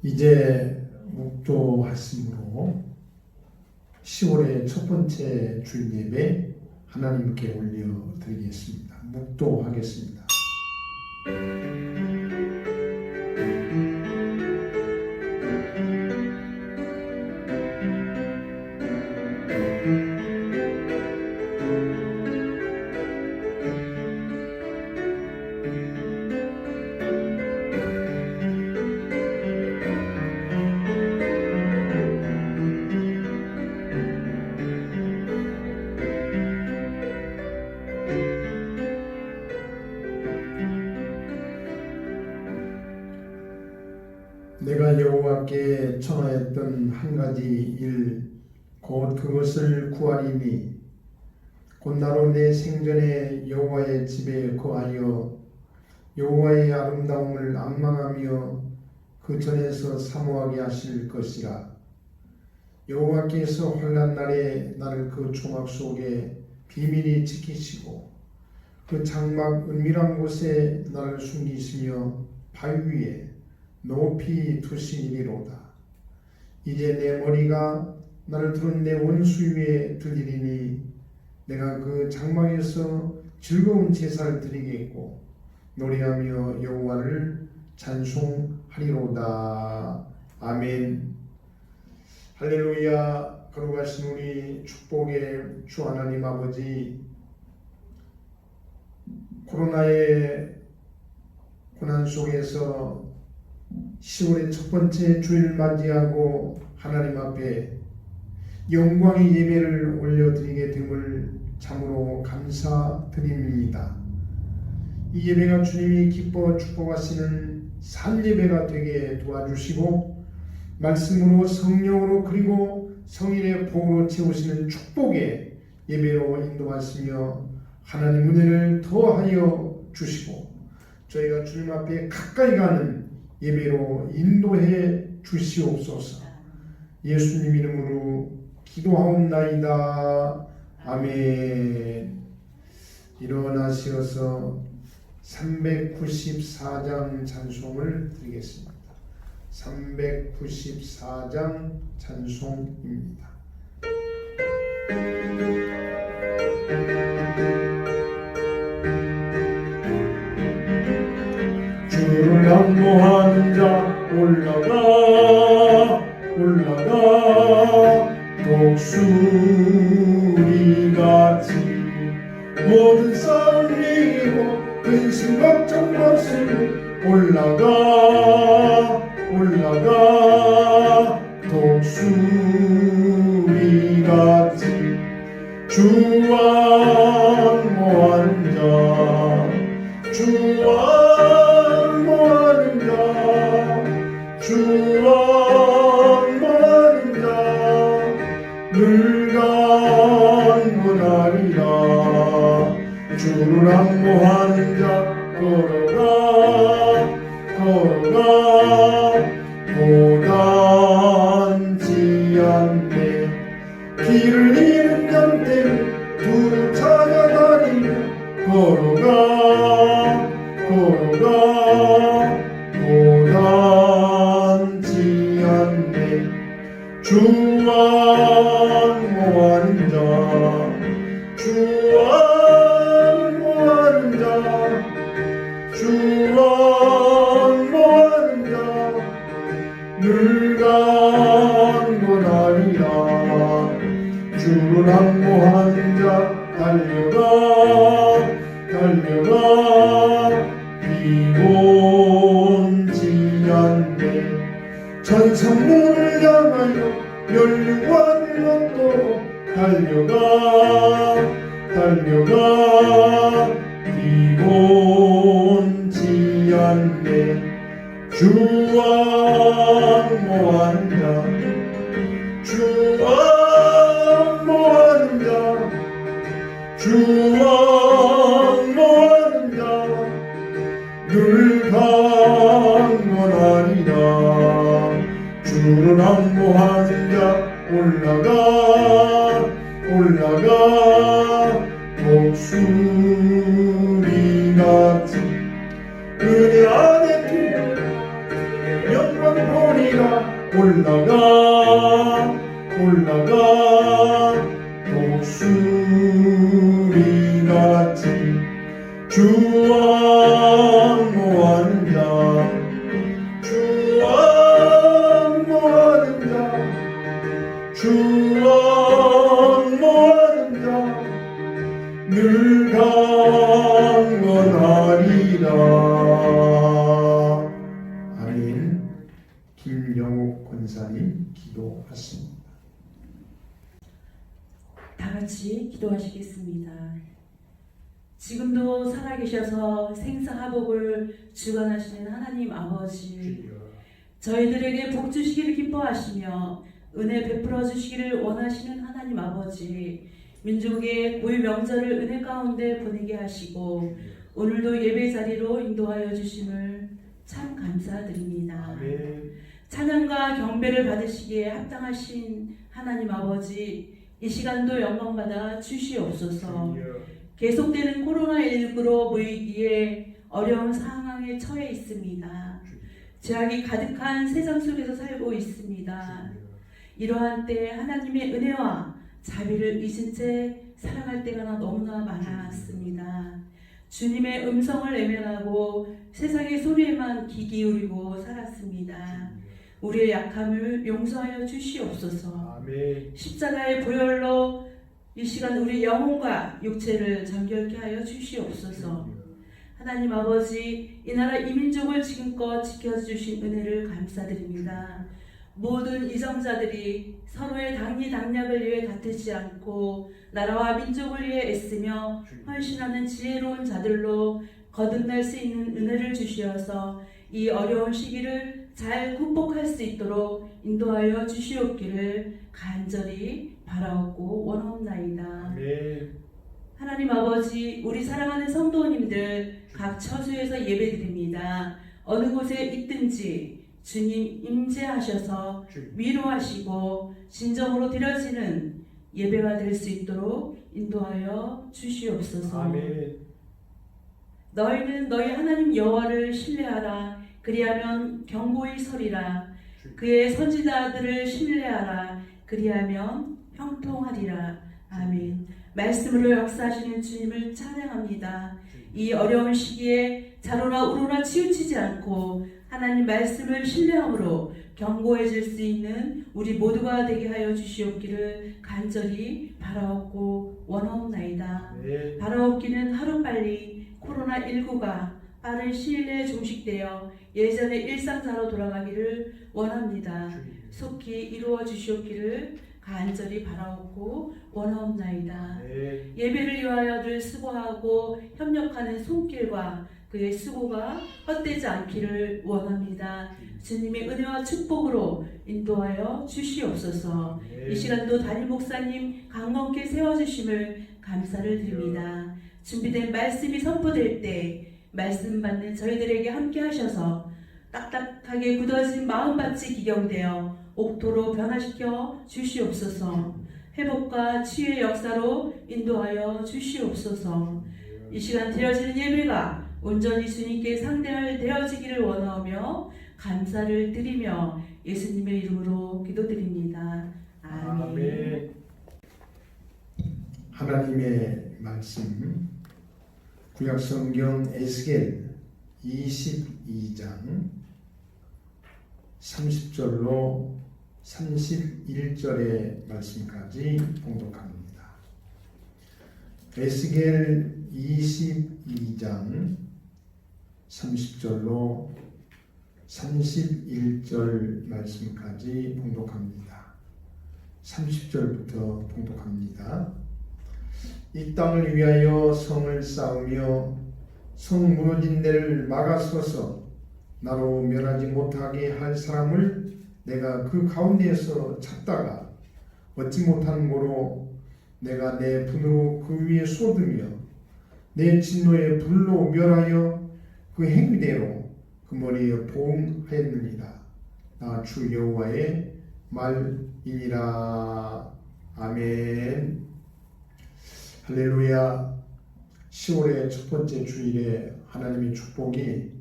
이제 묵도하심으로 10월의 첫 번째 주일 예배 하나님께 올려드리겠습니다. 묵도하겠습니다. 내가 여호와께 청하였던 한 가지 일 곧 그것을 구하리니 곧 나로 내 생전에 여호와의 집에 거하여 여호와의 아름다움을 앙망하며 그 전에서 사모하게 하실 것이라. 여호와께서 환난 날에 나를 그 조막 속에 비밀히 지키시고 그 장막 은밀한 곳에 나를 숨기시며 바위 위에 높이 두시리로다. 이제 내 머리가 나를 들은 내 원수 위에 들리리니 내가 그 장막에서 즐거운 제사를 드리겠고 노래하며 여호와를 찬송하리로다. 아멘. 할렐루야. 거룩하신 우리 축복의 주 하나님 아버지, 코로나의 고난 속에서 10월의 첫 번째 주일 맞이하고 하나님 앞에 영광의 예배를 올려드리게 됨을 참으로 감사드립니다. 이 예배가 주님이 기뻐 축복하시는 산 예배가 되게 도와주시고 말씀으로 성령으로 그리고 성인의 복으로 채우시는 축복의 예배로 인도하시며 하나님 은혜를 더하여 주시고 저희가 주님 앞에 가까이 가는 예배로 인도해 주시옵소서. 예수님 이름으로 기도하옵나이다. 아멘. 일어나시어서 394장 찬송을 드리겠습니다. 394장 찬송입니다. 주를 낭모하는 자 올라가 독수리같이 모든 싸움 이기고 근심 걱정 없이 올라가 독수리같이 주 앙모하는 자 늘 강건하리라. 주를 앙모하는 자 걸어가 고단치 않네. 길을 잃은 양떼를 두루 찾아다니며 걸어가 고단치 않네. 주 앙모하는 자 늘 강건하리라. 주를 앙모하는 자 달려가 피곤치 않네. 천성문을 향하여 열림관을 얻도록 달려가 피곤치 않네. 주 앙모하는 자 늘 강건하리라. 주를 앙모하는 자 올라가 독수리같이 은혜 안에 영광 보리라. 올라가 올라가 독수리같이 주와 모아는 자 주와 모아는 자 주와 모아는 자 늘 강건하리라. 아멘. 김영옥 권사님 기도하십니다. 다 같이 기도하시겠습니다. 지금도 살아계셔서 생사화복을 주관하시는 하나님 아버지, 저희들에게 복 주시기를 기뻐하시며 은혜 베풀어 주시기를 원하시는 하나님 아버지, 민족의 고유 명절을 은혜 가운데 보내게 하시고 오늘도 예배 자리로 인도하여 주심을 참 감사드립니다. 아멘. 찬양과 경배를 받으시기에 합당하신 하나님 아버지, 이 시간도 영광받아 주시옵소서. 계속되는 코로나19로 모이기에 어려운 상황에 처해 있습니다. 죄악이 가득한 세상 속에서 살고 있습니다. 이러한 때 하나님의 은혜와 자비를 잊은 채 살아갈 때가 너무나 많았습니다. 주님의 음성을 외면하고 세상의 소리에만 귀 기울이고 살았습니다. 우리의 약함을 용서하여 주시옵소서. 아멘. 십자가의 보혈로 이 시간 우리 영혼과 육체를 정결케 하여 주시옵소서. 하나님 아버지, 이 나라 이 민족을 지금껏 지켜주신 은혜를 감사드립니다. 모든 이정자들이 서로의 당리당략을 위해 다투지 않고 나라와 민족을 위해 애쓰며 헌신하는 지혜로운 자들로 거듭날 수 있는 은혜를 주시어서 이 어려운 시기를 잘 극복할 수 있도록 인도하여 주시옵기를 간절히 바라옵고 원하옵나이다. 아멘. 하나님 아버지, 우리 사랑하는 성도님들 각 처소에서 예배드립니다. 어느 곳에 있든지 주님 임재하셔서 위로하시고 진정으로 드려지는 예배가 될 수 있도록 인도하여 주시옵소서. 아멘. 너희는 너희 하나님 여호와를 신뢰하라. 그리하면 견고히 서리라. 그의 선지자들을 신뢰하라. 그리하면 형통하리라. 아멘. 말씀으로 역사하시는 주님을 찬양합니다. 이 어려운 시기에 자로나 우로나 치우치지 않고 하나님 말씀을 신뢰함으로 견고해질 수 있는 우리 모두가 되게 하여 주시옵기를 간절히 바라옵고 원하옵나이다. 네. 바라옵기는 하루빨리 코로나19가 빠른 시일 내에 종식되어 예전의 일상사로 돌아가기를 원합니다. 속히 이루어 주시옵기를 간절히 바라옵고 원하옵나이다. 네. 예배를 위하여들 수고하고 협력하는 손길과 그의 수고가 헛되지 않기를 원합니다. 주님의 은혜와 축복으로 인도하여 주시옵소서. 네. 이 시간도 담임 목사님 강건케 세워주심을 감사를 드립니다. 준비된 말씀이 선포될 때 말씀 받는 저희들에게 함께 하셔서 딱딱하게 굳어진 마음밭이 기경되어 옥토로 변화시켜 주시옵소서. 회복과 치유의 역사로 인도하여 주시옵소서. 이 시간 드려지는 예배가 온전히 주님께 상대할 되어지기를 원하오며 감사를 드리며 예수님의 이름으로 기도드립니다. 아멘. 아멘. 하나님의 말씀 구약성경 에스겔 22장 30절로 31절의 말씀까지 봉독합니다. 에스겔 22장 30절로 31절 말씀까지 봉독합니다. 30절부터 봉독합니다. 이 땅을 위하여 성을 쌓으며 성 무너진 데를 막아서서 나로 멸하지 못하게 할 사람을 내가 그 가운데에서 찾다가 얻지 못한 고로 내가 내 분으로 그 위에 쏟으며 내 진노의 불로 멸하여 그 행위대로 그 머리에 보응하였느니라. 나 주 여호와의 말이니라. 아멘. 할렐루야. 10월의 첫 번째 주일에 하나님의 축복이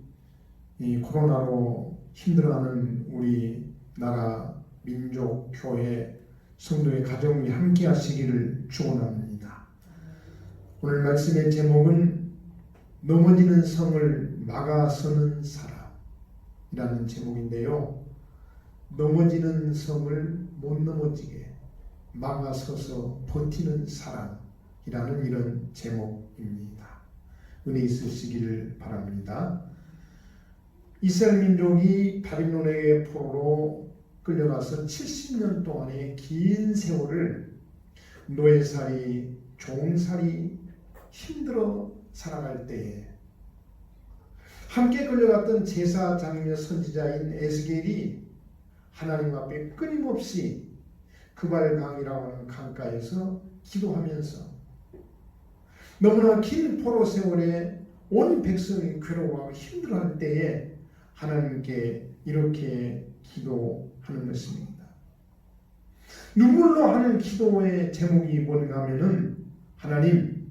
이 코로나로 힘들어하는 우리 나라, 민족, 교회, 성도의 가정이 함께 하시기를 축원합니다. 오늘 말씀의 제목은 넘어지는 성을 막아서는 사람이라는 제목인데요. 넘어지는 성을 못 넘어지게 막아서서 버티는 사람이라는 이런 제목입니다. 은혜 있으시기를 바랍니다. 이스라엘 민족이 바빌론의 포로로 끌려가서 70년 동안의 긴 세월을 노예살이, 종살이 힘들어 살아갈 때에 함께 끌려갔던 제사 장녀 선지자인 에스겔이 하나님 앞에 끊임없이 그발강이라고 하는 강가에서 기도하면서 너무나 긴 포로 세월에 온 백성이 괴로워하고 힘들어할 때에 하나님께 이렇게 기도하는 것입니다. 눈물로 하는 기도의 제목이 뭔가 하면은 하나님,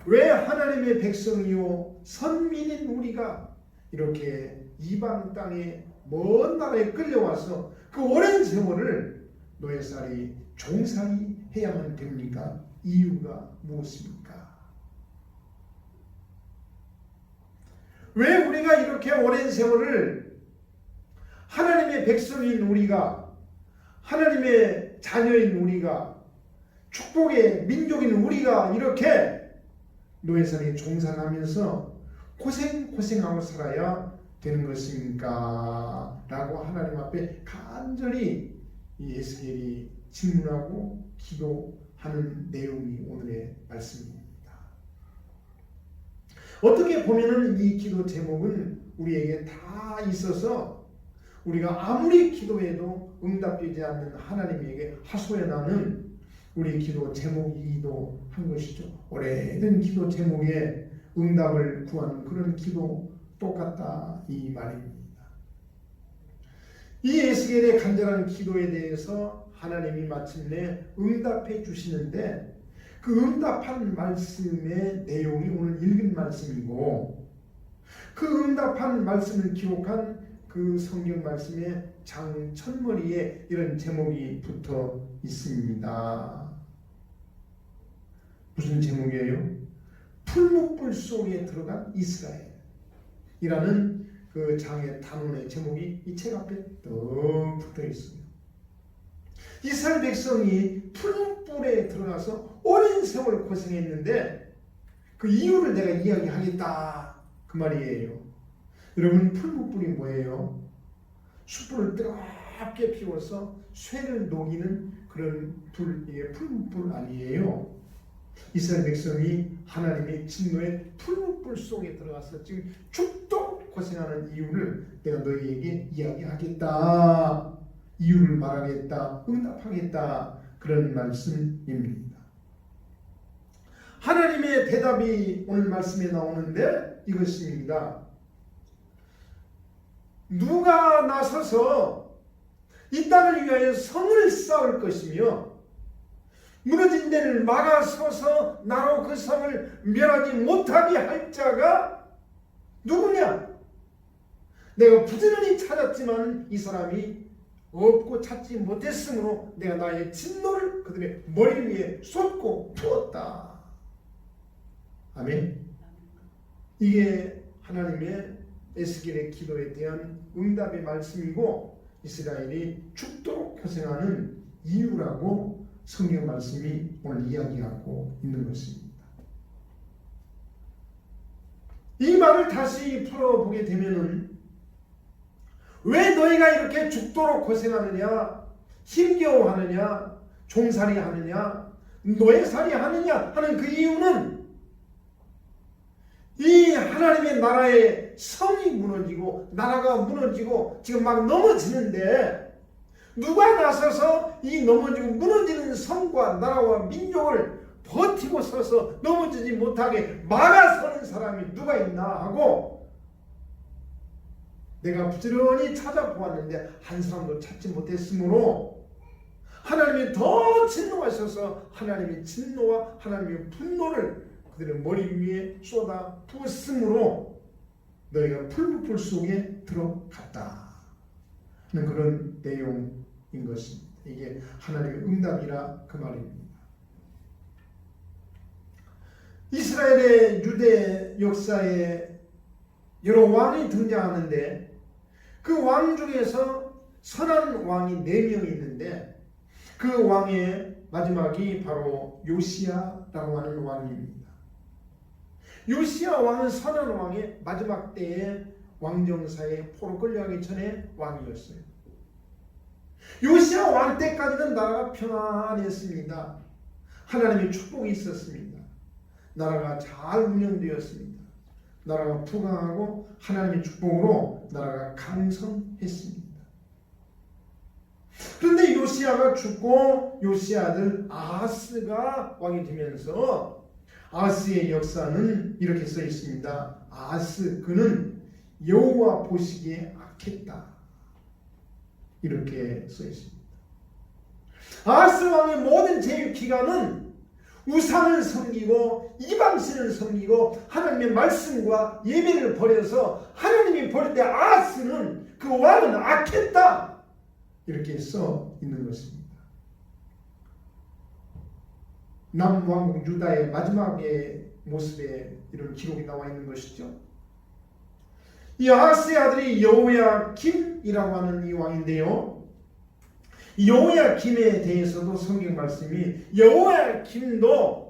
왜 하나님의 백성이요 선민인 우리가 이렇게 이방 땅에 먼 나라에 끌려와서 그 오랜 세월을 노예살이, 종살이 해야만 됩니까? 이유가 무엇입니까? 왜 우리가 이렇게 오랜 세월을 하나님의 백성인 우리가, 하나님의 자녀인 우리가, 축복의 민족인 우리가 이렇게 노예살이 종살하면서 고생하고 살아야 되는 것입니까? 라고 하나님 앞에 간절히 이 에스겔이 질문하고 기도하는 내용이 오늘의 말씀입니다. 어떻게 보면은 이 기도 제목은 우리에게 다 있어서 우리가 아무리 기도해도 응답되지 않는 하나님에게 하소연하는 우리 기도 제목이기도 한 것이죠. 오래된 기도 제목에 응답을 구하는 그런 기도 똑같다 이 말입니다. 이 에스겔의 간절한 기도에 대해서 하나님이 마침내 응답해 주시는데 그 응답한 말씀의 내용이 오늘 읽은 말씀이고 그 응답한 말씀을 기록한 그 성경 말씀의 장천머리에 이런 제목이 붙어 있습니다. 무슨 제목이에요? 풀무불 속에 들어간 이스라엘이라는 그 장의 단원의 제목이 이 책 앞에 더 붙어 있습니다. 이스라엘 백성이 풀무불에 들어가서 오랜 세월 고생했는데 그 이유를 내가 이야기하겠다 그 말이에요. 여러분, 풀무불이 뭐예요? 숯불을 뜨겁게 피워서 쇠를 녹이는 그런 불, 이게 풀무불 아니에요. 이스라엘 백성이 하나님의 진노의 풀무불 속에 들어가서 지금 죽도록 고생하는 이유를 내가 너희에게 이야기하겠다, 이유를 말하겠다, 응답하겠다, 그런 말씀입니다. 하나님의 대답이 오늘 말씀에 나오는데 이것입니다. 누가 나서서 이 땅을 위하여 성을 쌓을 것이며 무너진 데를 막아서서 나로 그 성을 멸하지 못하게 할 자가 누구냐? 내가 부지런히 찾았지만 이 사람이 없고 찾지 못했으므로 내가 나의 진노를 그들의 머리 위에 쏟고 부었다. 아멘. 이게 하나님의 에스겔의 기도에 대한 응답의 말씀이고 이스라엘이 죽도록 고생하는 이유라고 성경 말씀이 오늘 이야기하고 있는 것입니다. 이 말을 다시 풀어보게 되면은 왜 너희가 이렇게 죽도록 고생하느냐, 힘겨워하느냐, 종살이 하느냐, 노예살이 하느냐 하는 그 이유는 이 하나님의 나라의 성이 무너지고 나라가 무너지고 지금 막 넘어지는데 누가 나서서 이 넘어지고 무너지는 성과 나라와 민족을 버티고 서서 넘어지지 못하게 막아서는 사람이 누가 있나 하고 내가 부지런히 찾아보았는데 한 사람도 찾지 못했으므로 하나님이 더 진노하셔서 하나님의 진노와 하나님의 분노를 그들의 머리 위에 쏟아 부었으므로 너희가 풀무불 속에 들어갔다. 하는 그런 내용인 것입니다. 이게 하나님의 응답이라 그 말입니다. 이스라엘의 유대 역사에 여러 왕이 등장하는데 그 왕 중에서 선한 왕이 4명이 있는데 그 왕의 마지막이 바로 요시야라고 하는 왕입니다. 요시야 왕은 선한 왕의 마지막 때에 왕정사에 포로 끌려가기 전에 왕이었어요. 요시야 왕 때까지는 나라가 평안했습니다. 하나님의 축복이 있었습니다. 나라가 잘 운영되었습니다. 나라가 부강하고 하나님의 축복으로 나라가 강성했습니다. 그런데 요시야가 죽고 요시야 아들 아하스가 왕이 되면서 아하스의 역사는 이렇게 써 있습니다. 아하스 그는 여호와 보시기에 악했다. 이렇게 써 있습니다. 아하스 왕의 모든 재유 기간은 우상을 섬기고 이방신을 섬기고 하나님의 말씀과 예배를 버려서 하나님이 버릴 때 아하스는 그 왕은 악했다. 이렇게 써 있는 것입니다. 남왕국 유다의 마지막의 모습에 이런 기록이 나와 있는 것이죠. 이 아하스의 아들이 여호야김이라고 하는 이 왕인데요. 여호야김에 대해서도 성경 말씀이 여호야김도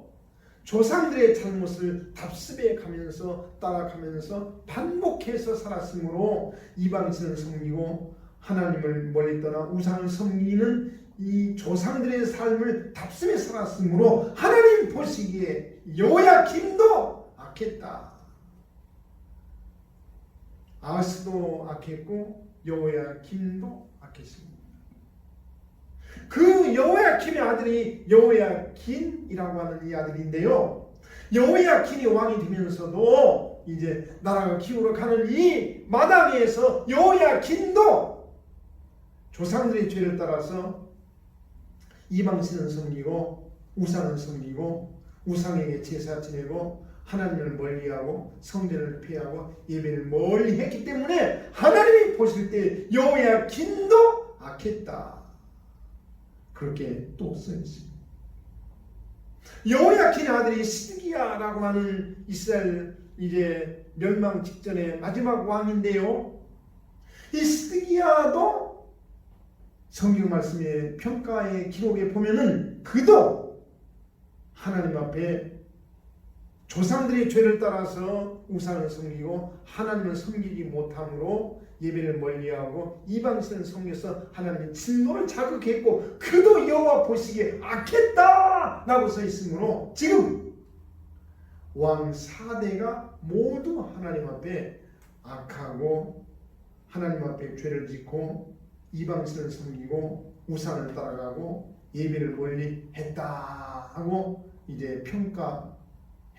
조상들의 잘못을 답습해 가면서 따라가면서 반복해서 살았으므로 이방신을 섬기고 하나님을 멀리 떠나 우상을 섬기는 이 조상들의 삶을 답습해 살았으므로 하나님 보시기에 여호야김도 악했다. 아하스도 악했고 여호야김도 악했습니다. 그 여호야김의 아들이 여호야긴이라고 하는 이 아들인데요. 여호야긴이 왕이 되면서도 이제 나라가 기울어 가는 이 마당에서 여호야긴도 조상들의 죄를 따라서 이방신을 섬기고 우상을 섬기고 우상에게 제사 지내고 하나님을 멀리하고 성전을 피하고 예배를 멀리 했기 때문에 하나님이 보실 때 여호야긴도 악했다. 그렇게 또 써 있습니다. 여호야긴의 아들이 시드기야라고 하는 이스라엘 이제 멸망 직전의 마지막 왕인데요. 이 시드기야도 성경 말씀의 평가의 기록에 보면은 그도 하나님 앞에 조상들의 죄를 따라서 우상을 섬기고 하나님을 섬기지 못함으로 예배를 멀리하고 이방신을 섬겨서 하나님의 진노를 자극했고 그도 여호와 보시기에 악했다 라고 써 있으므로 지금 왕 4대가 모두 하나님 앞에 악하고 하나님 앞에 죄를 짓고 이방신을 섬기고 우상을 따라가고 예배를 멀리 했다 하고 이제 평가해서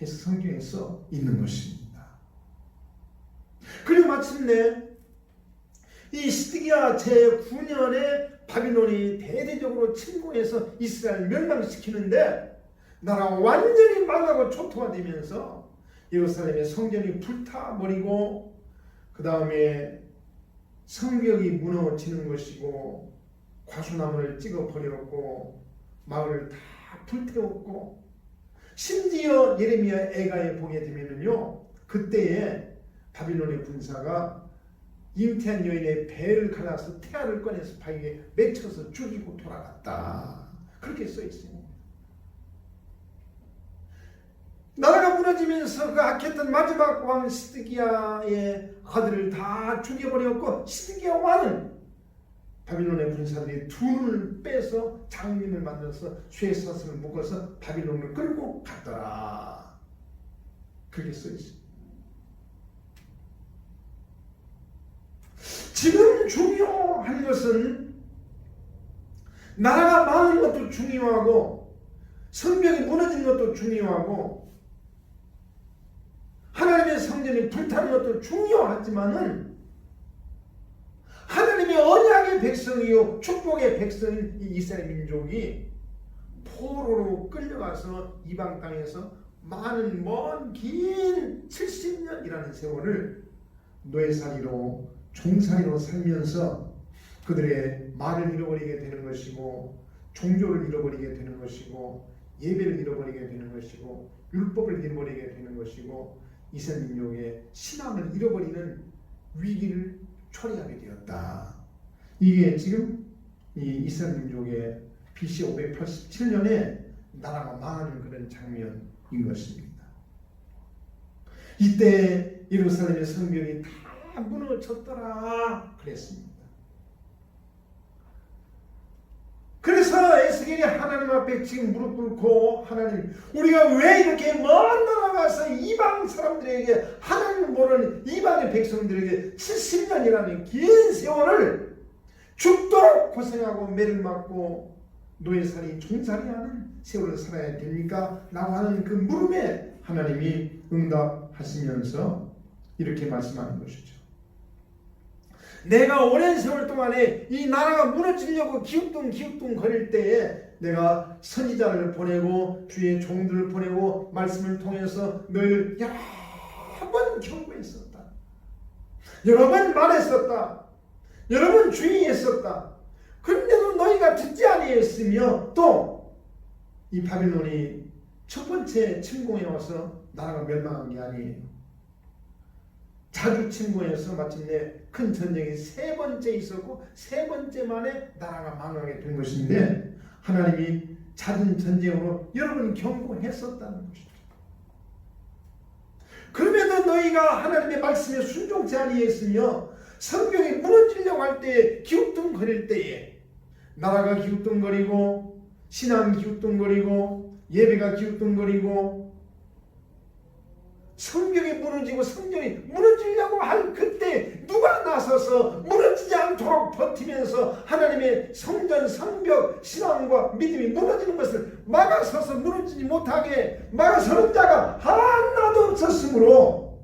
성경에 써 있는 것입니다. 그리고 마침내 이 시드기야 제9년에 바빌론이 대대적으로 침공해서 이스라엘을 멸망시키는데 나라가 완전히 망하고 초토화 되면서 예루살렘의 성전이 불타버리고 그 다음에 성벽이 무너지는 것이고 과수나무를 찍어버렸고 마을을 다 불태웠고 심지어 예레미야 애가에 보게 되면은요 그때에 바빌론의 군사가 잉태한 여인의 배를 갈아서 태아를 꺼내서 바위에 맺혀서 죽이고 돌아갔다. 그렇게 써 있습니다. 나라가 무너지면서 그 악했던 마지막 왕 시드기야의 아들을 다 죽여버렸고 시드기야 왕은 바빌론의 군사들이 두 눈을 빼서 장님을 만들어서 쇠사슬을 묶어서 바빌론을 끌고 갔더라. 그렇게 써 있습니다. 지금 중요한 것은 나라가 망한 것도 중요하고 성벽이 무너진 것도 중요하고 하나님의 성전이 불타는 것도 중요하지만은 하나님의 언약의 백성이요 축복의 백성인 이 이스라엘 민족이 포로로 끌려가서 이방 땅에서 많은 먼 긴 70년이라는 세월을 노예살이로 종살이로 살면서 그들의 말을 잃어버리게 되는 것이고 종교를 잃어버리게 되는 것이고 예배를 잃어버리게 되는 것이고 율법을 잃어버리게 되는 것이고 이스라엘 민족의 신앙을 잃어버리는 위기를 초래하게 되었다. 이게 지금 이 이스라엘 민족의 BC 587년에 나라가 망하는 그런 장면인 것입니다. 이때 예루살렘의 성벽이 다 무너졌더라 그랬습니다. 그래서 에스겔이 하나님 앞에 지금 무릎 꿇고 하나님 우리가 왜 이렇게 먼 나라 가서 이방 사람들에게 하나님을 모르는 이방의 백성들에게 70년이라는 긴 세월을 죽도록 고생하고 매를 맞고 노예살이 종살이하는 세월을 살아야 됩니까? 라고 하는 그 물음에 하나님이 응답하시면서 이렇게 말씀하는 것이죠. 내가 오랜 세월 동안에 이 나라가 무너지려고 기웃뚱 거릴 때에 내가 선지자를 보내고 주의 종들을 보내고 말씀을 통해서 너희를 여러 번 경고했었다. 여러 번 말했었다. 여러 번 주의했었다. 그런데도 너희가 듣지 아니했으며 또 이 바빌론이 첫 번째 침공에 와서 나라가 멸망한 게 아니에요. 자주 침공해서 마침내 큰 전쟁이 세 번째 있었고 세 번째 만에 나라가 망하게 된 것인데 하나님이 잦은 전쟁으로 여러 번 경고했었다는 것이죠. 그럼에도 너희가 하나님의 말씀에 순종치 아니했으며 성경이 무너지려고 할 때에 기웃뚱거릴 때에 나라가 기웃뚱거리고 신앙이 기웃뚱거리고 예배가 기웃뚱거리고 성경이 무너지고 성경이 무너지려고 할 그때 누가 나서서 무너지지 않도록 버티면서 하나님의 성전 성벽 신앙과 믿음이 무너지는 것을 막아서서 무너지지 못하게 막아서는 자가 하나도 없었으므로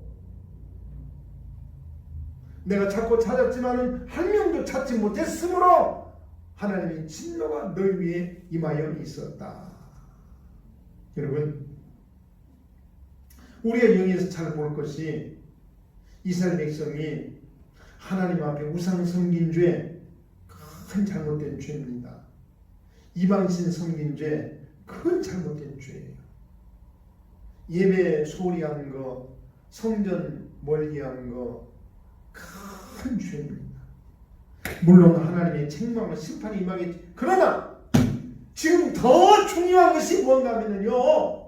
내가 찾고 찾았지만은 한 명도 찾지 못했으므로 하나님의 진노가 너희 위에 임하여 있었다. 여러분 우리가 여기에서 잘 볼 것이 이스라엘 백성이 하나님 앞에 우상 섬긴 죄 큰 잘못된 죄입니다. 이방신 섬긴 죄 큰 잘못된 죄예요. 예배 소홀히 하는 거 성전 멀리 하는 거 큰 죄입니다. 물론 하나님의 책망과 심판이 임하겠지. 그러나 지금 더 중요한 것이 뭔가 하면요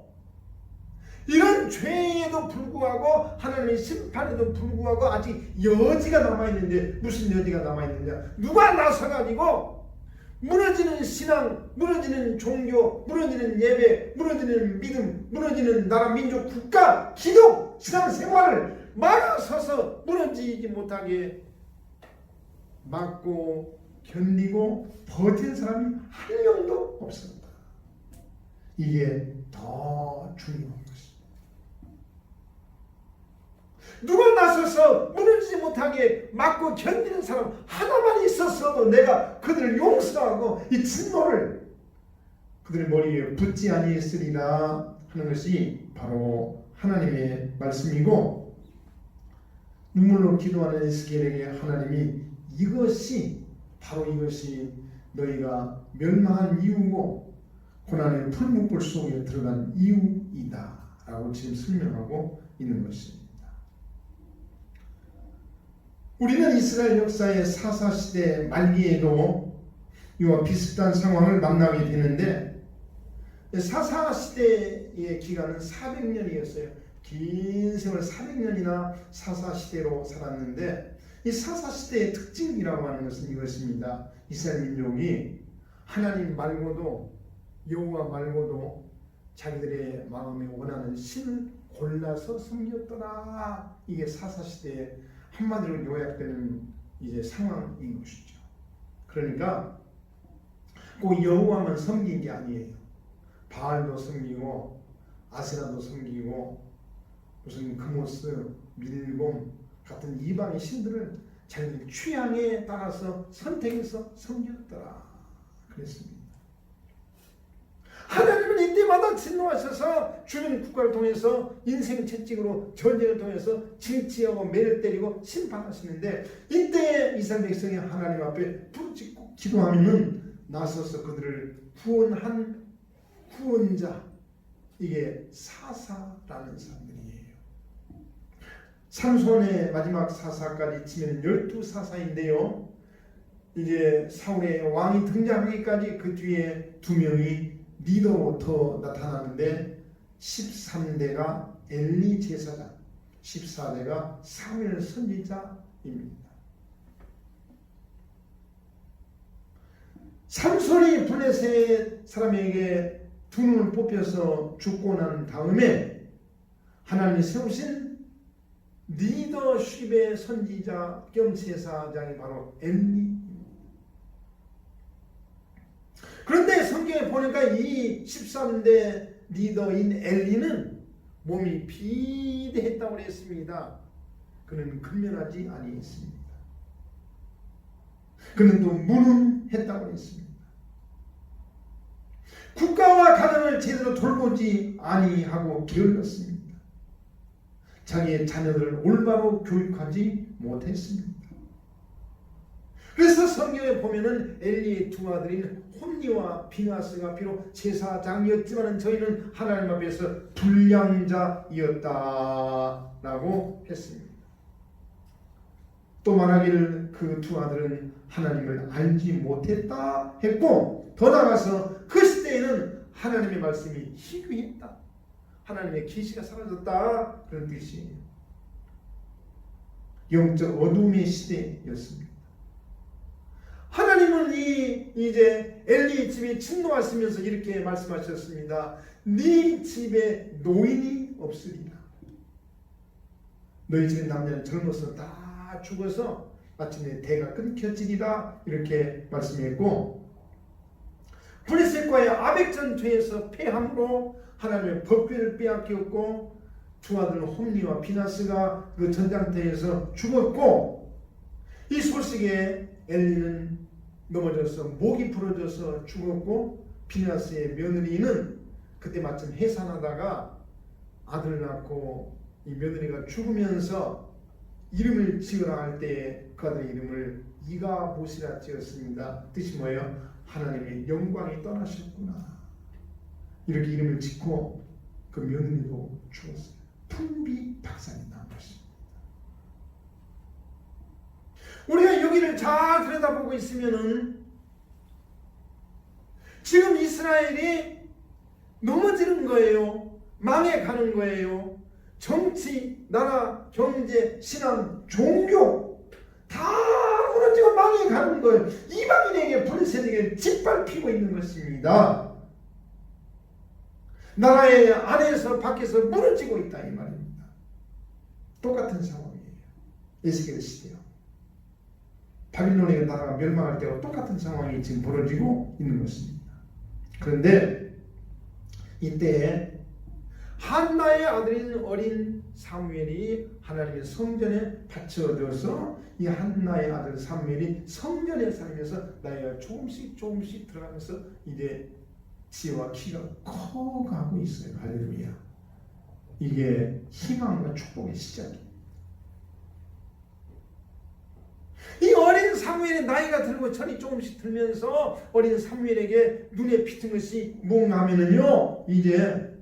이런 죄에도 불구하고 하나님의 심판에도 불구하고 아직 여지가 남아있는데 무슨 여지가 남아있느냐 누가 나서가지고 무너지는 신앙 무너지는 종교 무너지는 예배 무너지는 믿음 무너지는 나라 민족 국가 기독 신앙생활을 막아서서 무너지지 못하게 막고 견디고 버틴 사람이 한 명도 없습니다. 이게 더 중요한 것입니다. 누가 나서서 무너지지 못하게 막고 견디는 사람 하나만 있었어도 내가 그들을 용서하고 이 진노를 그들의 머리에 붓지 아니했으리라 하는 것이 바로 하나님의 말씀이고 눈물로 기도하는 에스겔에게 하나님이 바로 이것이 너희가 멸망한 이유고 고난의 풀무불 속에 들어간 이유이다 라고 지금 설명하고 있는 것입니다. 우리는 이스라엘 역사의 사사시대 말기에도 이와 비슷한 상황을 만나게 되는데 사사시대의 기간은 400년이었어요. 긴 세월 400년이나 사사시대로 살았는데 이 사사시대의 특징이라고 하는 것은 이것입니다. 이스라엘 민족이 하나님 말고도 여호와 말고도 자기들의 마음에 원하는 신을 골라서 섬겼더라. 이게 사사시대의 한마디로 요약되는 이제 상황인 것이죠. 그러니까 꼭 여호와만 섬긴 게 아니에요. 바알도 섬기고 아세라도 섬기고 무슨 그모스, 밀곰 같은 이방의 신들을 자기들 취향에 따라서 선택해서 섬겼더라 그랬습니다. 하나님은 하나님은 이때마다 진노하셔서 주변 국가를 통해서 인생 채찍으로 전쟁을 통해서 징치하고 매를 때리고 심판하시는데 이때 이스라엘 백성이 하나님 앞에 부르짖고 기도하면은 나서서 그들을 구원한 구원자, 이게 사사라는 사람들이에요. 삼손의 마지막 사사까지 치면 12사사인데요. 이제 사울의 왕이 등장하기까지 그 뒤에 2명이 리더로 더 나타나는데 13대가 엘리 제사장, 14대가 사무엘 선지자입니다. 삼손이 블레셋 사람에게 두 눈을 뽑혀서 죽고 난 다음에 하나님이 세우신 리더십의 선지자 겸 제사장이 바로 엘리. 그런데 성경에 보니까 이 13대 리더인 엘리는 몸이 비대했다고 했습니다. 그는 근면하지 아니했습니다. 그는 또 무능했다고 했습니다. 국가와 가정을 제대로 돌보지 아니하고 게을렀습니다. 자기의 자녀들을 올바로 교육하지 못했습니다. 그래서 성경에 보면은 엘리의 두 아들인 홈니와 비나스가 비록 제사장이었지만 저희는 하나님 앞에서 불량자이었다라고 했습니다. 또 말하기를 그 두 아들은 하나님을 알지 못했다 했고, 더 나아가서 그 시대에는 하나님의 말씀이 희귀했다, 하나님의 계시가 사라졌다, 그런 뜻이에요. 영적 어둠의 시대였습니다. 하나님은 이제 엘리 집에 침노하시면서 이렇게 말씀하셨습니다. 네 집에 노인이 없으리라. 너희 집의 남자는 젊어서 다 죽어서 마침내 대가 끊겨지리라, 이렇게 말씀했고, 블레셋과의 아벡 전투에서 패함으로 하나님의 법궤를 빼앗겼고, 두 아들 홈니와 비나스가 그 전장터에서 죽었고, 이 소식에 엘리는 넘어져서 목이 부러져서 죽었고, 비나스의 며느리는 그때 마침 해산하다가 아들을 낳고 이 며느리가 죽으면서 이름을 지으라 할 때 그 아들의 이름을 이가봇이라 지었습니다. 뜻이 뭐예요? 하나님의 영광이 떠나셨구나, 이렇게 이름을 짓고 그 며느리도 죽었어요. 풍비박산이 난 것입니다. 우리가 여기를 잘 들여다보고 있으면은 지금 이스라엘이 넘어지는 거예요. 망해가는 거예요. 정치, 나라, 경제, 신앙, 종교 다 무너지고 망해가는 거예요. 이방인에게, 블레셋에게 짓밟히고 있는 것입니다. 나라의 안에서 밖에서 무너지고 있다, 이 말입니다. 똑같은 상황이에요. 에스겔 시대요. 바빌론의 나라가 멸망할 때와 똑같은 상황이 지금 벌어지고 있는 것입니다. 그런데 이때 한나의 아들인 어린 사무엘이 하나님의 성전에 바쳐져서 이 한나의 아들 사무엘이 성전에 살면서 나이가 조금씩 들어가면서 이제 지혜와 키가 커가고 있어요. 할렐루야. 이게 희망과 축복의 시작이에요. 이 어린 사무엘의 나이가 들고 철이 조금씩 들면서 어린 사무엘에게 눈에 비친 것이 뭔가 하면은요, 이제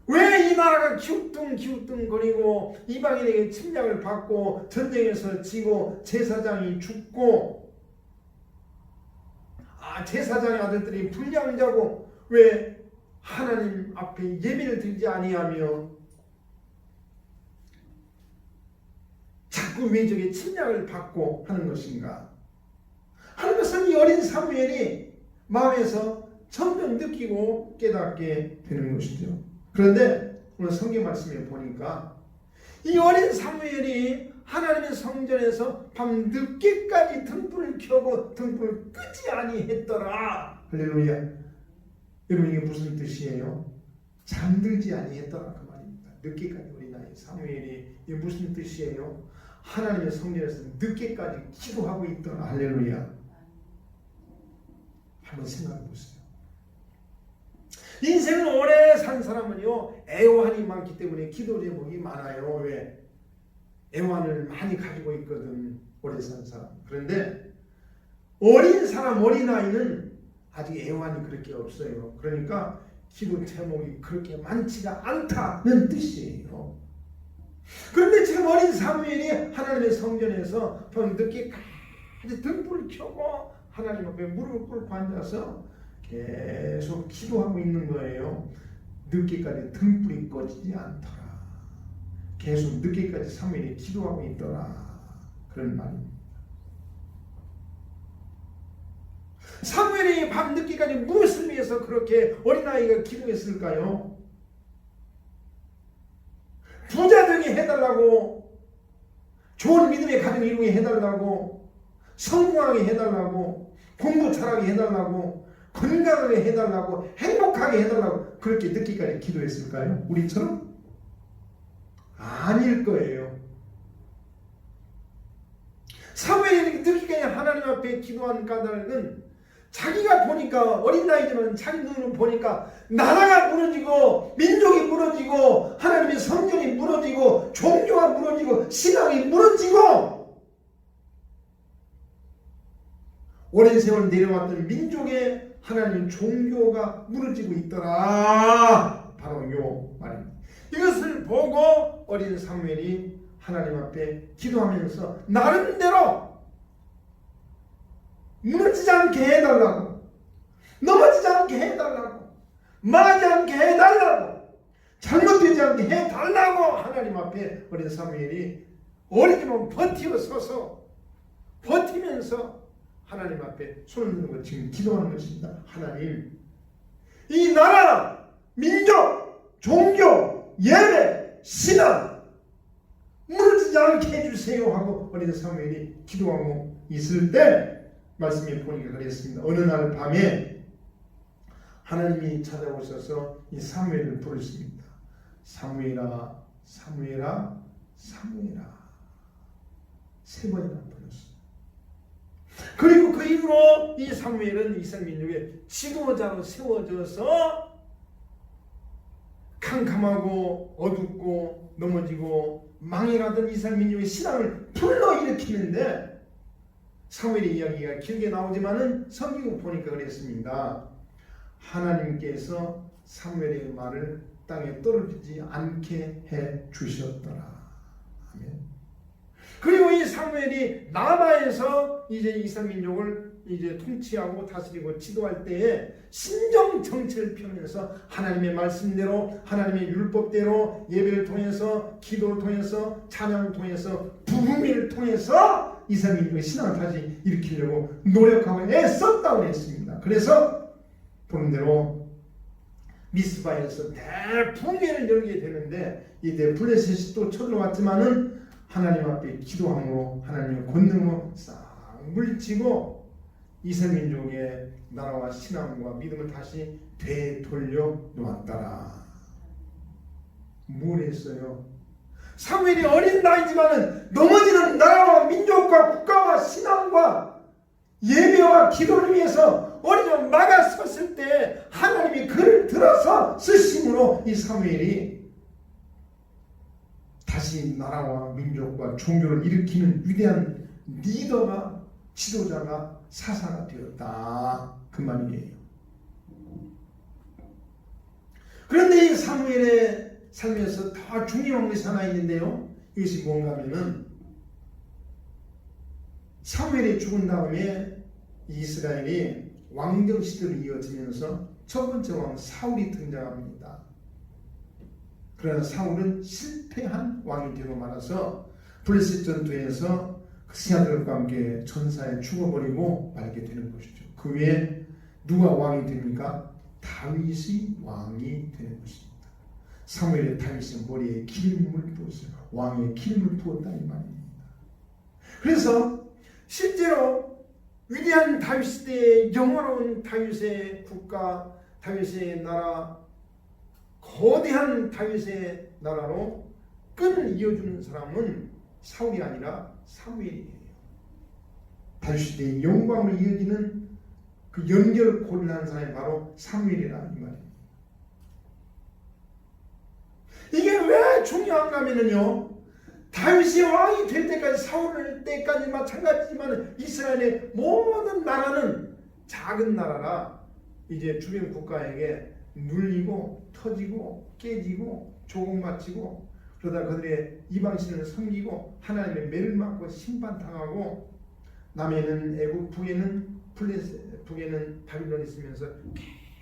왜 이 나라가 기우뚱거리고 이방인에게 침략을 받고 전쟁에서 지고 제사장이 죽고 제사장의 아들들이 불량자고 왜 하나님 앞에 예배를 드리지 아니하며 자꾸 왜 저게 침략을 받고 하는 것인가 하는 것을 이 어린 사무엘이 마음에서 점점 느끼고 깨닫게 되는 것이죠. 그런데 오늘 성경 말씀에 보니까 이 어린 사무엘이 하나님의 성전에서 밤 늦게까지 등불을 켜고 등불을 끄지 아니했더라. 할렐루야. 여러분, 이게 무슨 뜻이에요? 잠들지 아니했더라, 그 말입니다. 늦게까지 우리 나이 사무엘이, 이게 무슨 뜻이에요? 하나님의 성전에서 늦게까지 기도하고 있더라. 할렐루야. 한번 생각해 보세요. 인생을 오래 산 사람은요 애환이 많기 때문에 기도 제목이 많아요. 왜? 애환을 많이 가지고 있거든, 오래 산 사람. 그런데 어린 사람, 어린아이는 아직 애환이 그렇게 없어요. 그러니까 기도 제목이 그렇게 많지가 않다는 뜻이에요. 그런데 지금 어린 사무엘이 하나님의 성전에서 밤늦게까지 등불을 켜고 하나님 앞에 무릎을 꿇고 앉아서 계속 기도하고 있는 거예요. 늦게까지 등불이 꺼지지 않더라. 계속 늦게까지 사무엘이 기도하고 있더라. 그런 말입니다. 사무엘이 밤늦게까지 무엇을 위해서 그렇게 어린아이가 기도했을까요? 부자 되게 해달라고, 좋은 믿음의 가정 이루게 해달라고, 성공하게 해달라고, 공부 잘하게 해달라고, 건강하게 해달라고, 행복하게 해달라고 그렇게 늦게까지 기도했을까요? 우리처럼? 아닐 거예요. 사무엘이 늦게까지 하나님 앞에 기도한 까닭은 자기가 보니까 어린 나이지만 자기 눈으로 보니까 나라가 무너지고 민족이 무너지고 하나님의 성전이 무너지고 종교가 무너지고 신앙이 무너지고 오랜 세월 내려왔던 민족의 하나님 종교가 무너지고 있더라. 바로 요 말입니다. 이것을 보고 어린 사무엘이 하나님 앞에 기도하면서 나름대로 무너지지 않게 해달라고, 넘어지지 않게 해달라고, 망하지 않게 해달라고, 잘못되지 않게 해달라고 하나님 앞에 어린 사무엘이 어리지만 버티어 서서 버티면서 하나님 앞에 손을 들고 지금 기도하는 것입니다. 하나님, 이 나라, 민족, 종교, 예배, 신앙 무너지지 않게 해주세요 하고 어린 사무엘이 기도하고 있을 때 말씀에 보니까 그랬습니다. 어느 날 밤에 하나님이 찾아오셔서 이 사무엘을 부르십니다. 사무엘아, 사무엘아, 사무엘아. 3번이나 불렀습니다. 그리고 그 이후로 이 사무엘은 이스라엘 민족의 지도자로 세워져서 캄캄하고 어둡고 넘어지고 망해가던 이스라엘 민족의 신앙을 불러일으키는데 사무엘의 이야기가 길게 나오지만은 성경을 보니까 그랬습니다. 하나님께서 사무엘의 말을 땅에 떨어지지 않게 해 주셨더라. 아멘. 그리고 이 사무엘이 라마에서 이제 이스라엘 민족을 이제 통치하고 다스리고 지도할 때에 신정 정치를 펴면서 하나님의 말씀대로 하나님의 율법대로 예배를 통해서 기도를 통해서 찬양을 통해서 부흥회를 통해서 이스라엘 민족의 신앙을 다시 일으키려고 노력하고 애썼다고 했습니다. 그래서 보는 대로 미스바에서 대붕괴를 열게 되는데 이때 블레셋이 또 쳐들어왔지만은 하나님 앞에 기도함으로 하나님의 권능으로 싹 물리치고 이스라엘 민족의 나라와 신앙과 믿음을 다시 되돌려 놓았더라. 뭘 했어요? 사무엘이 어린 나이지만은 넘어지는 나라와 민족과 국가와 신앙과 예배와 기도를 위해서 어리면 막아섰을 때 하나님이 그를 들어서 쓰심으로 이 사무엘이 다시 나라와 민족과 종교를 일으키는 위대한 리더가, 지도자가, 사사가 되었다. 그 말이에요. 그런데 이 사무엘의 삶에서 더 중요한 것이 하나 있는데요. 이것이 뭔가 하면은 사무엘이 죽은 다음에 이스라엘이 왕정 시대를 이어지면서 첫 번째 왕 사울이 등장합니다. 그러나 사울은 실패한 왕이 되고 말아서 블레셋 전투에서 그 시아들과 함께 전사에 죽어버리고 말게 되는 것이죠. 그 외에 누가 왕이 됩니까? 다윗이 왕이 되는 것입니다. 사무엘의 다윗의 머리에 기름을 부었어요. 왕의 기름을 부었다 이 말입니다. 그래서 실제로 위대한 다윗 시대의 영원로운 다윗의 국가, 다윗의 나라, 거대한 다윗의 나라로 끈을 이어주는 사람은 사울이 아니라 사무엘이에요. 다윗 시대의 영광으로 이어지는 그 연결고리를 한 사람이 바로 사무엘이라 이 말입니다. 이게 왜 중요한가 하면요, 다윗이 왕이 될 때까지, 사울 때까지 마찬가지지만 이스라엘의 모든 나라는 작은 나라라 이제 주변 국가에게 눌리고 터지고 깨지고 조공맞히고, 그러다 그들의 이방신을 섬기고 하나님의 매를 맞고 심판당하고, 남에는 애국, 북에는 바빌론이 있으면서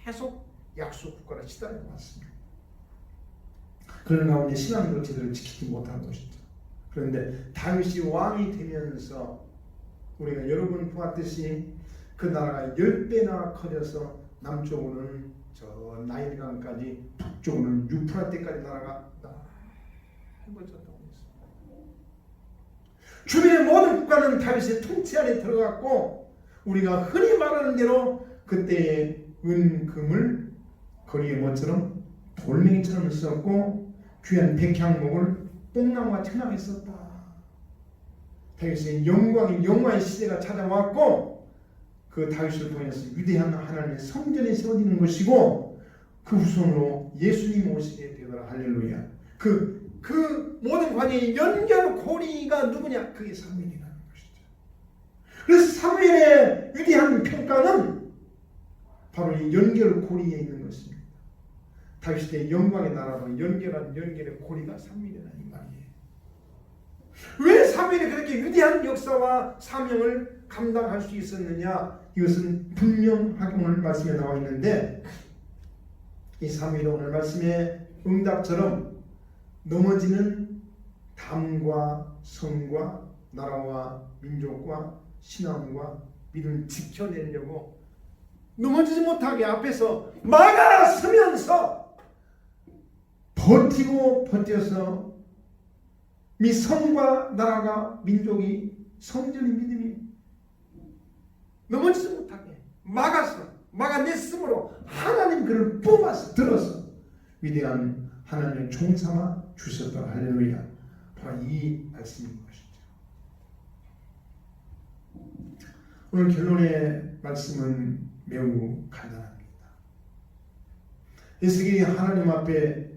계속 약속 국가를 시달려 왔습니다. 그런 가운데 신앙 정체들을 지키지 못한 것이죠. 그런데 다윗이 왕이 되면서 우리가 여러분 보았듯이 그 나라가 10배나 커져서 남쪽으로는 저 나일강까지, 북쪽으로는 유프라테까지 나라가 해버졌다고 했습니다. 주변의 모든 국가는 다윗의 통치 안에 들어갔고, 우리가 흔히 말하는 대로 그때의 은금을 거리의 뭐처럼 돌멩이처럼 썼고, 귀한 백향목을 뽕나무와 천하게 썼다. 다윗의 영광의 시대가 찾아왔고, 그 다윗을 통해서 위대한 하나님의 성전이 세워지는 것이고, 그 후손으로 예수님 오시게 되더라. 할렐루야. 그 모든 관계의 연결고리가 누구냐? 그게 사무엘이라는 것이죠. 그래서 사무엘의 위대한 평가는 바로 이 연결고리에 있는 것입니다. 다윗의 영광의 나라로 연결의 고리가 사무엘이라는 이 말이에요. 왜 사무엘이 그렇게 위대한 역사와 사명을 감당할 수 있었느냐? 이것은 분명하게 오늘 말씀에 나와 있는데, 이 사무엘이 오늘 말씀의 응답처럼 넘어지는 담과 성과 나라와 민족과 신앙과 믿음을 지켜내려고 넘어지지 못하게 앞에서 막아서면서 버텨서 이 성과 나라가 민족이 성전의 믿음이 넘어지지 못하게 막아냈으므로 하나님 그를 뽑아서 들어서 위대한 하나님의 종삼아 주셨다. 할렐루야. 바로 이 말씀인 것이죠. 오늘 결론의 말씀은 매우 간단합니다. 에스겔이 하나님 앞에,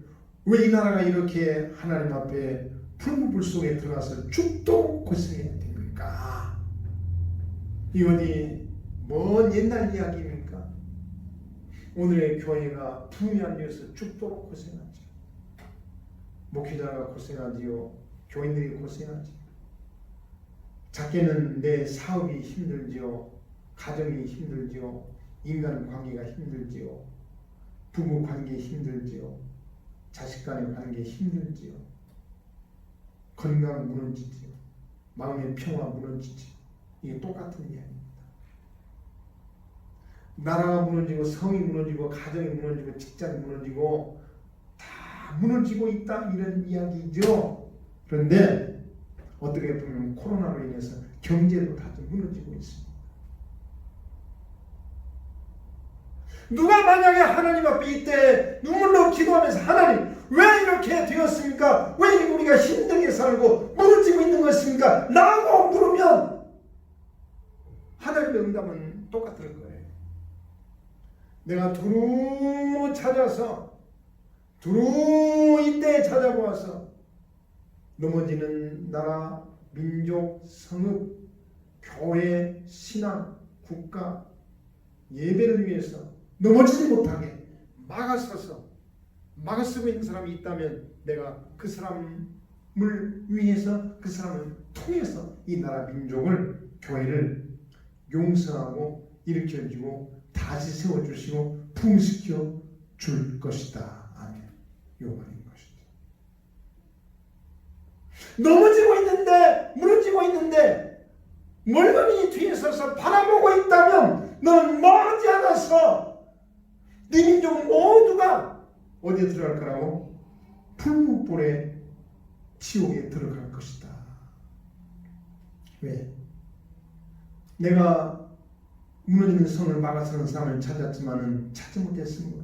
왜 이 나라가 이렇게 하나님 앞에 풀무불 속에 들어가서 죽도록 고생해야 됩니까? 이 어디 먼 옛날 이야기입니까? 오늘의 교회가 부흥이 안 되어서 죽도록 고생하죠. 목회자가 고생하지요. 교인들이 고생하지요. 작게는 내 사업이 힘들지요. 가정이 힘들지요. 인간관계가 힘들지요. 부부관계 힘들지요. 자식 간의 관계 힘들지요. 건강 무너지지요. 마음의 평화 무너지지요. 이게 똑같은 이야기입니다. 나라가 무너지고, 성이 무너지고, 가정이 무너지고, 직장이 무너지고 다 무너지고 있다, 이런 이야기죠. 그런데 어떻게 보면 코로나로 인해서 경제도 다 무너지고 있습니다. 누가 만약에 하나님 앞에 이때 눈물로 기도하면서 하나님 왜 이렇게 되었습니까? 왜 우리가 힘들게 살고 무너지고 있는 것입니까? 라고 물으면 하나님의 응답은 똑같을 거예요. 내가 두루 찾아서 두루 이때 찾아보아서 넘어지는 나라, 민족, 성읍, 교회, 신앙, 국가, 예배를 위해서 넘어지지 못하게 막아서고 있는 사람이 있다면 내가 그 사람을 위해서, 그 사람을 통해서 이 나라, 민족을, 교회를 용서하고 일으켜주고 다시 세워주시고 부흥시켜 줄 것이다. 아멘. 이 말인 것이죠. 넘어지고 있는데, 무너지고 있는데 멀거니 뒤에 서서 바라보고 있다면 너는 머지않아서 네 민족 모두가 어디에 들어갈 거라고? 풀무불의 지옥에 들어갈 것이다. 왜? 내가 무너지는 성을 막아서는 사람을 찾았지만은 찾지 못했으므로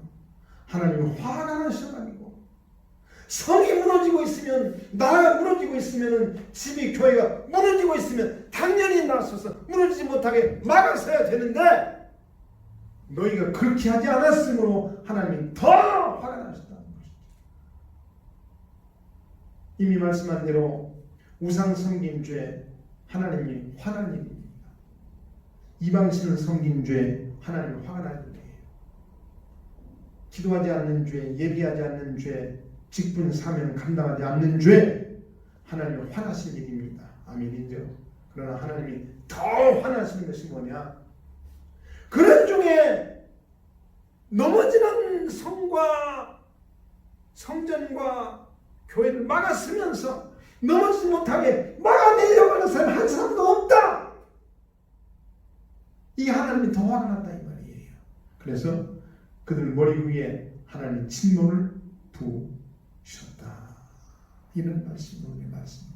하나님이 화가 나셔가지고, 성이 무너지고 있으면, 나라가 무너지고 있으면, 집이, 교회가 무너지고 있으면 당연히 나서서 무너지지 못하게 막아서야 되는데 너희가 그렇게 하지 않았으므로 하나님이 더 화가 나셨다는 것이죠. 이미 말씀한 대로 우상 섬긴 죄 하나님이 화난 일입니다. 이방신을 섬긴 죄 하나님이 화가 날 일이에요. 기도하지 않는 죄, 예비하지 않는 죄, 직분 사명 감당하지 않는 죄 하나님이 화나신 일입니다. 아멘이죠. 그러나 하나님이 더 화나시는 것이 뭐냐? 그런 중에 넘어지는 성과 성전과 교회를 막았으면서 넘어지지 못하게 막아내려고 하는 사람 한 사람도 없다. 이 하나님이 더 화가 났다 이 말이에요. 그래서 그들 머리 위에 하나님 진노를 부으셨다. 이런 말씀이 오늘 말씀입니다.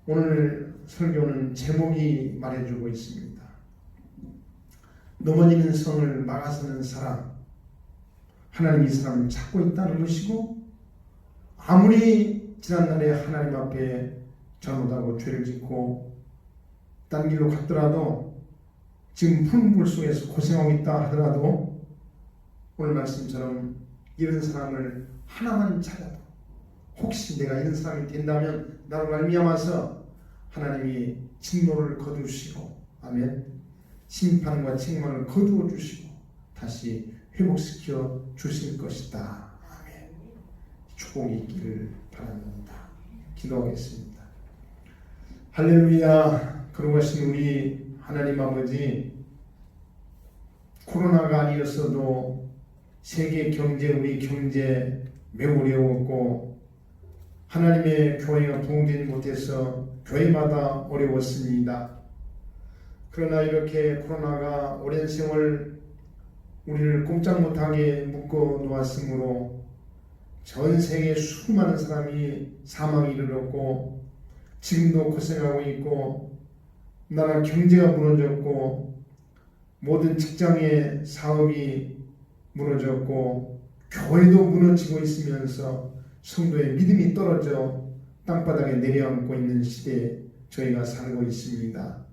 오늘 설교는 제목이 말해주고 있습니다. 넘어지는 성을 막아서는 사람, 하나님이 이 사람을 찾고 있다는 것이고, 아무리 지난날에 하나님 앞에 잘못하고 죄를 짓고 딴 길로 갔더라도 지금 푸른 불 속에서 고생하고 있다 하더라도 오늘 말씀처럼 이런 사람을 하나만 찾아도 혹시 내가 이런 사람이 된다면 나로 말미암아서 하나님이 진노를 거두시고 아멘 심판과 책망을 거두어 주시고 다시 회복시켜 주실 것이다. 아멘. 축복이 있기를 바랍니다. 기도하겠습니다. 할렐루야. 그러고 하신 우리 하나님 아버지, 코로나가 아니었어도 세계 경제, 우리 경제 매우 어려웠고 하나님의 교회가 부흥되지 못해서 교회마다 어려웠습니다. 그러나 이렇게 코로나가 오랜 세월 우리를 꼼짝 못하게 묶어 놓았으므로 전 세계 수많은 사람이 사망에 이르렀고 지금도 고생하고 있고 나라 경제가 무너졌고 모든 직장의 사업이 무너졌고 교회도 무너지고 있으면서 성도의 믿음이 떨어져 땅바닥에 내려앉고 있는 시대에 저희가 살고 있습니다.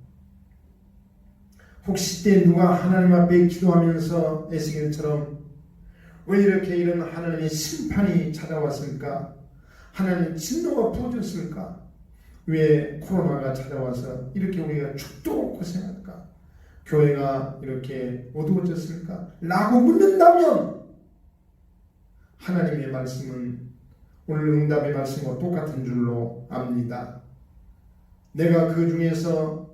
혹시 때 누가 하나님 앞에 기도하면서 에스겔처럼 왜 이렇게 이런 하나님의 심판이 찾아왔을까? 하나님 진노가 부어졌을까? 왜 코로나가 찾아와서 이렇게 우리가 죽도록 고생할까? 교회가 이렇게 어두워졌을까? 라고 묻는다면 하나님의 말씀은 오늘 응답의 말씀과 똑같은 줄로 압니다. 내가 그 중에서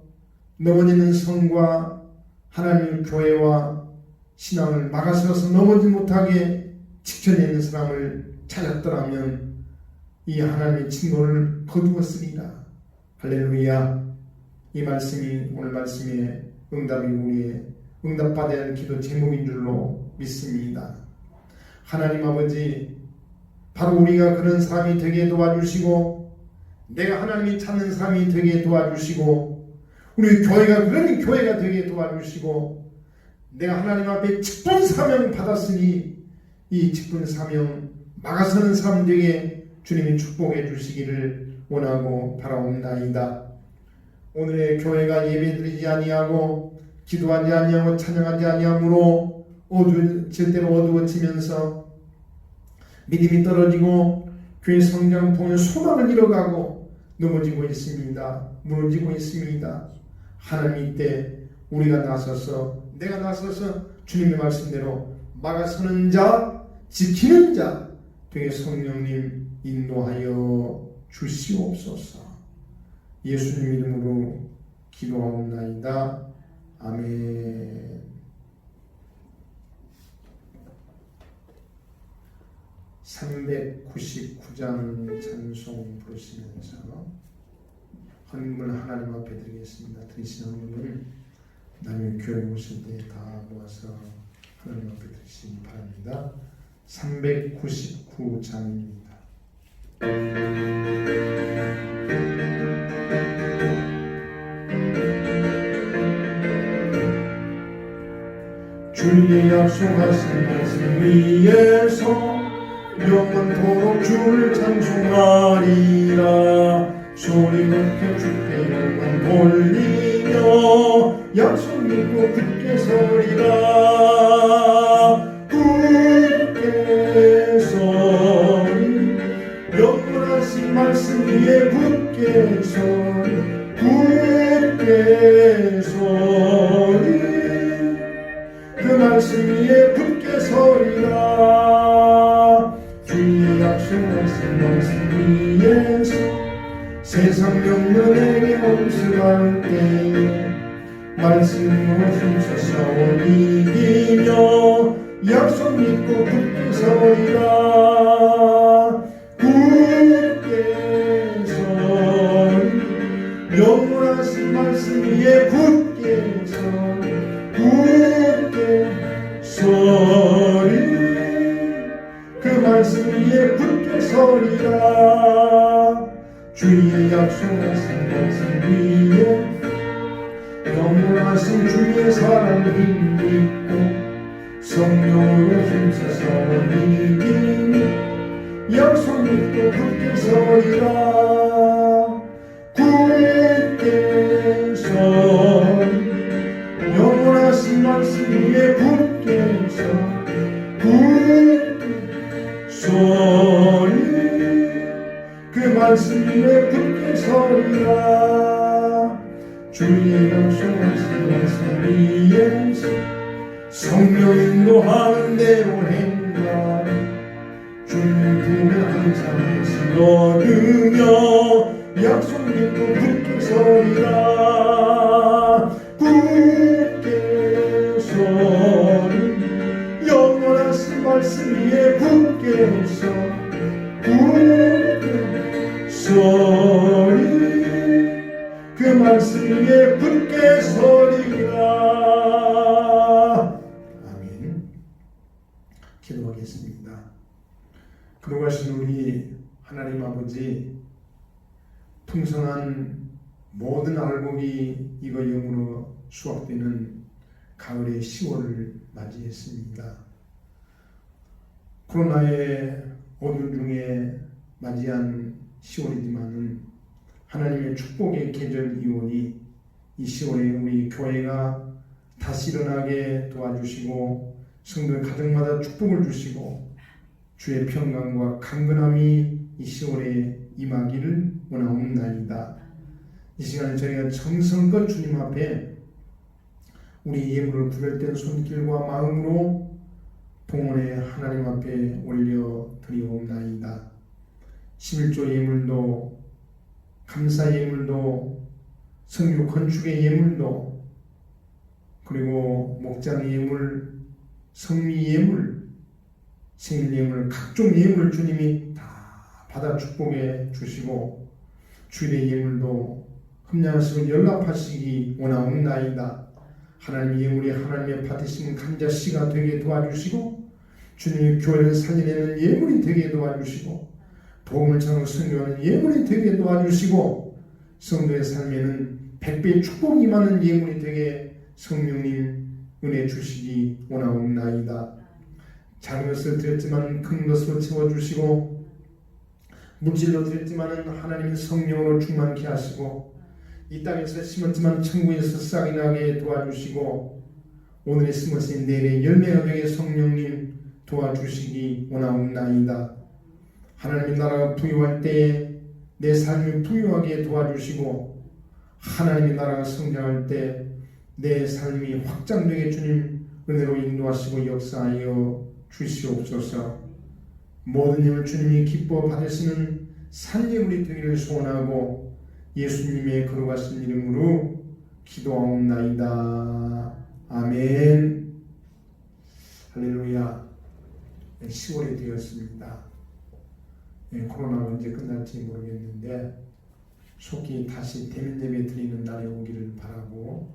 넘어지는 성과 하나님 교회와 신앙을 막아서서 넘어지지 못하게 지켜내는 사람을 찾았더라면 이 하나님의 진노를 거두었으리라. 할렐루야. 이 말씀이 오늘 말씀의 응답이 우리의 응답받아야 할 기도 제목인 줄로 믿습니다. 하나님 아버지, 바로 우리가 그런 사람이 되게 도와주시고 내가 하나님이 찾는 사람이 되게 도와주시고 우리 교회가 그런 교회가 되게 도와주시고 내가 하나님 앞에 직분 사명 받았으니 이 직분 사명 막아서는 사람 되게 주님이 축복해 주시기를 원하고 바라옵나이다. 오늘의 교회가 예배드리지 아니하고 기도하지 아니하고 찬양하지 아니하므로 절대로 어두워지면서 믿음이 떨어지고 교회 성장 보는 소망을 잃어가고 넘어지고 있습니다. 무너지고 있습니다. 하나님 이때 우리가 나서서 내가 나서서 주님의 말씀대로 막아서는 자 지키는 자 되게 성령님 인도하여 주시옵소서. 예수님 이름으로 기도하옵나이다. 아멘. 399장 찬송 부르시면서 헌금을 하나님 앞에 드리겠습니다. 드리시는 헌금을 남의 교회 오실 때 다 모아서 하나님 앞에 드리시기 바랍니다. 399장입니다. 주의 약속하신 말씀 위에서 영원토록 주를 찬송하리라. 소리 높여 주께 영광 돌리며 약속 믿고 굳게 서리라. 굳게 서리라. 세상 명령에게 온수할 때에 말씀으로 힘써서 이기며 약속 믿고 굳게 서리라. 굳게 서리 영원하신 말씀 위에 굳게 서리 그 말씀 위에 굳게 서리라. 주의 약속하신 말씀 위에 영원하신 주의 사랑을 믿고 성령으로 힘써서 이기니 약속 믿고 굳게 서리라. 굳게 서리 영원하신 말씀 위에 굳게 서리 그 말씀 위에 굳게 서리라. 주의 약속하신 말씀 위에 성령 인도하는 대로 행하. 주님 품에 항상 얻으며 약속 믿고 굳게 서리라. 굳게 서리 영원하신 말씀 위에 굳게 서리 그 말씀 위에 굳게 서리라. 아멘. 기도하겠습니다. 거룩하신 우리 하나님 아버지, 풍성한 모든 알곡이 익어 영으로 수확되는 가을의 10월을 맞이했습니다. 코로나의 어둠 중에 맞이한 10월이지만은 하나님의 축복의 계절이오니 이 10월에 우리 교회가 다시 일어나게 도와주시고 성도의 가정마다 축복을 주시고 주의 평강과 강건함이 이 10월에 임하기를 원하옵나이다. 이 시간에 저희가 정성껏 주님 앞에 우리 예물을 구별된 손길과 마음으로 봉헌에 하나님 앞에 올려드리옵나이다. 11조 예물도 감사 예물도 성교 건축의 예물도 그리고 목장 예물, 성미 예물, 생일 예물, 각종 예물을 주님이 다 받아 축복해 주시고 주일의 예물도 흠양하시고 연락하시기 원하옵나이다. 하나님의 예물이 하나님의 받으시는 감자씨가 되게 도와주시고 주님의 교회를 살려내는 예물이 되게 도와주시고 복음을 전하고 선교하는 예물이 되게 도와주시고 성도의 삶에는 100배의 축복이 임하는 예물이 되게 성령님 은혜 주시기 원하옵나이다. 작은 것을 드렸지만 큰 것으로 채워주시고 물질로 드렸지만 하나님의 성령으로 충만케 하시고 이 땅에서 심었지만 천국에서 싹이 나게 도와주시고 오늘의 심었으니 내일의 열매가 되게 성령님 도와주시기 원하옵나이다. 하나님의 나라가 부유할 때에 내 삶이 부유하게 도와주시고 하나님의 나라가 성장할 때 내 삶이 확장되게 주님 은혜로 인도하시고 역사하여 주시옵소서. 모든 힘을 주님이 기뻐 받으시는 산예물이 되기를 소원하고 예수님의 거룩하신 이름으로 기도하옵나이다. 아멘. 할렐루야. 10월이 되었습니다. 코로나가 언제 끝날지 모르겠는데 속히 다시 대면 예배 드리는 날이 오기를 바라고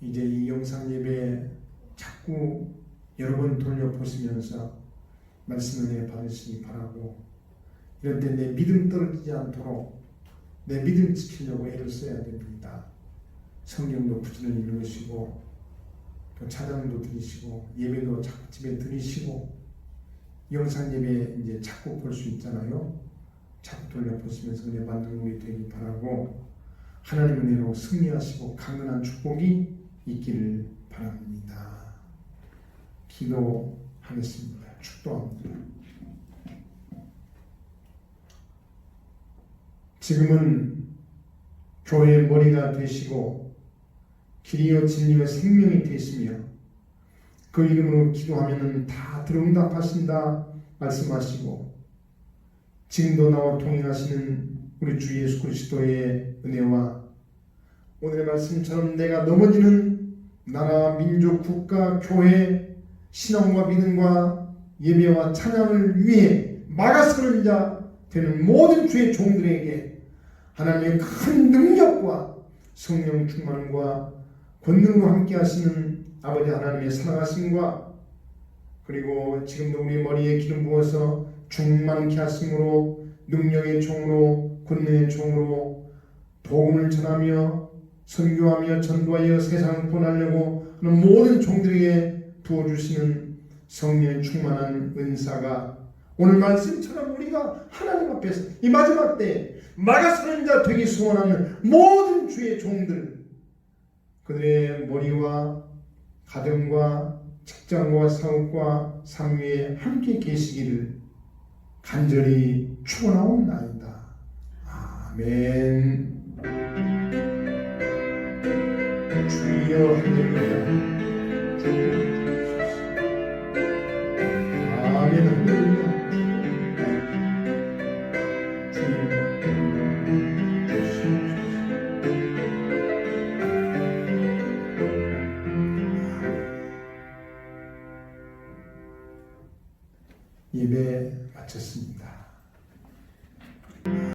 이제 이 영상 예배 자꾸 여러 번 돌려보시면서 말씀 은혜 받으시기 바라고 이럴 때 내 믿음 떨어지지 않도록 내 믿음 지키려고 애를 써야 됩니다. 성경도 부지런히 읽으시고 또 찬양도 드리시고 예배도 자꾸 집에 드리시고 영상 예배 이제 자꾸 볼 수 있잖아요. 자꾸 돌려보시면서 은혜 받는 우리 되기 바라고 하나님 은혜로 승리하시고 강건한 축복이 있기를 바랍니다. 기도하겠습니다. 축도합니다. 지금은 교회의 머리가 되시고 길이요 진리요 생명이 되시며 그 이름으로 기도하면 다 들응답하신다 말씀하시고 지금도 나와 동행하시는 우리 주 예수 그리스도의 은혜와 오늘의 말씀처럼 내가 넘어지는 나라, 민족, 국가, 교회, 신앙과 믿음과 예배와 찬양을 위해 막아서는 자 되는 모든 주의 종들에게 하나님의 큰 능력과 성령 충만과 권능으로 함께 하시는 아버지 하나님의 사랑하심과 그리고 지금도 우리 머리에 기름 부어서 충만케 하심으로 능력의 종으로 권능의 종으로 복음을 전하며 선교하며 전도하여 세상을 구원하려고 하는 모든 종들에게 부어주시는 성령의 충만한 은사가 오늘 말씀처럼 우리가 하나님 앞에서 이 마지막 때에 막아서는 자 되기 소원하는 모든 주의 종들 그들의 머리와 가정과 직장과 사업과 삶 위에 함께 계시기를 간절히 축원하옵나이다. 아멘. 주여 할렐루야. 아멘 할렐루야. 예배 마쳤습니다.